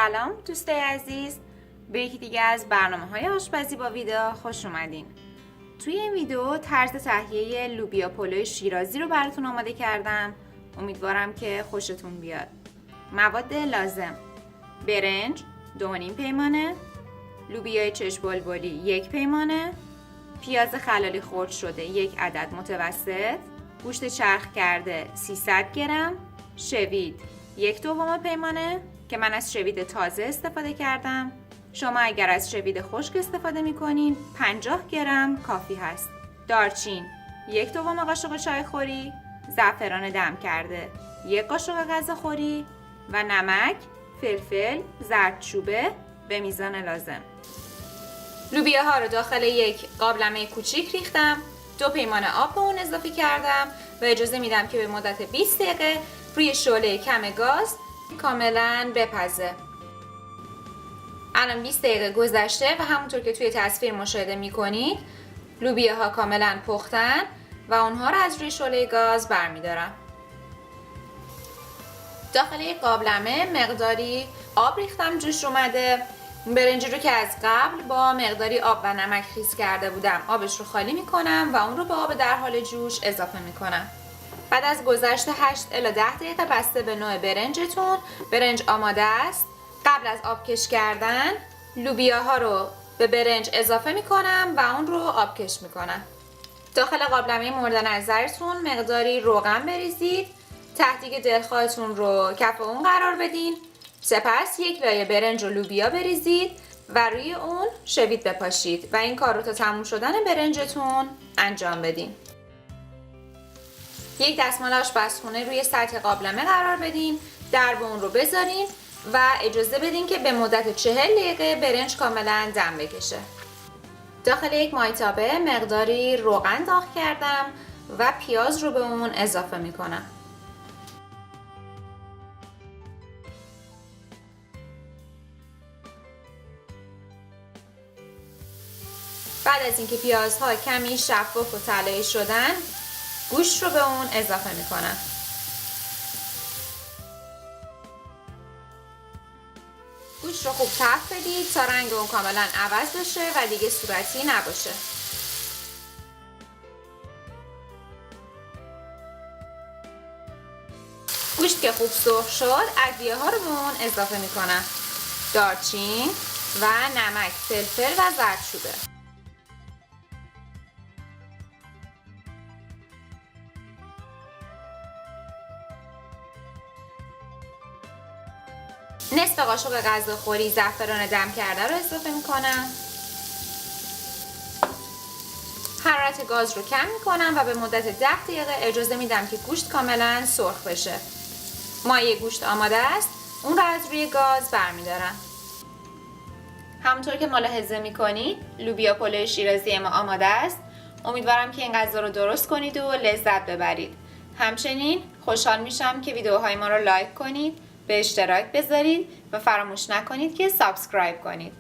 سلام دوستای عزیز، به یکی دیگه از برنامه‌های آشپزی با ویدا خوش اومدین. توی این ویدیو طرز تهیه لوبیا پلو شیرازی رو براتون آماده کردم. امیدوارم که خوشتون بیاد. مواد لازم: برنج 2.5 پیمانه، لوبیای چشم بلبلی 1 پیمانه، پیاز خلالی خرد شده 1 عدد متوسط، گوشت چرخ کرده 300 گرم، شوید 1/2 پیمانه که من از شوید تازه استفاده کردم. شما اگر از شوید خشک استفاده میکنین 50 گرم کافی هست. دارچین 1/2 قاشق چای خوری، زعفران دم کرده 1 قاشق غذاخوری و نمک، فلفل، زردچوبه به میزان لازم. لوبیاها رو داخل یک قابلمه کوچیک ریختم، 2 پیمانه آب به اون اضافه کردم و اجازه میدم که به مدت 20 دقیقه روی شعله کم گاز کاملا بپزه. الان 20 دقیقه گذشته و همونطور که توی تصویر مشاهده میکنید لوبیاها کاملا پختن و اونها رو از روی شعله گاز برمیدارم. داخل یک قابلمه مقداری آب ریختم، جوش اومده. برنجی رو که از قبل با مقداری آب و نمک خیس کرده بودم آبش رو خالی میکنم و اون رو به آب در حال جوش اضافه میکنم. بعد از گذشت 8 الی 10 دقیقه بسته به نوع برنجتون، برنج آماده است. قبل از آبکش کردن لوبیاها رو به برنج اضافه میکنم و اون رو آبکش میکنم. داخل قابلمه مورد نظرتون مقداری روغن بریزید، ته دیگ دلخواهتون رو کف اون قرار بدین. سپس 1 لایه برنج و لوبیا بریزید و روی اون شوید بپاشید و این کار رو تا تموم شدن برنجتون انجام بدین. یک دستمال آشپزخونه روی سطح قابلمه قرار بدین، درب اون رو بذارین و اجازه بدین که به مدت 40 دقیقه برنج کاملا دم بکشه. داخل یک مایتابه مقداری روغن داغ کردم و پیاز رو به اون اضافه میکنم. بعد از اینکه پیازها کمی شفاف و طلایی شدن گوشت رو به اون اضافه میکنم. گوشت رو خوب تفت بدید تا رنگ اون کاملا عوض بشه و دیگه صورتی نباشه. گوشت که خوب سرخ شد ادویه ها رو به اون اضافه میکنم: دارچین و نمک، فلفل و زردچوبه. نصف قاشق غذاخوری زعفران دم کرده رو اضافه میکنم. حرارت گاز رو کم میکنم و به مدت 10 دقیقه اجازه میدم که گوشت کاملا سرخ بشه. مایه گوشت آماده است، اون رو از روی گاز برمیدارم. همونطور که ملاحظه میکنید لوبیا پلو شیرازی ما آماده است. امیدوارم که این غذا رو درست کنید و لذت ببرید. همچنین خوشحال میشم که ویدیوهای ما رو لایک کنید، به اشتراک بذارید و فراموش نکنید که سابسکرایب کنید.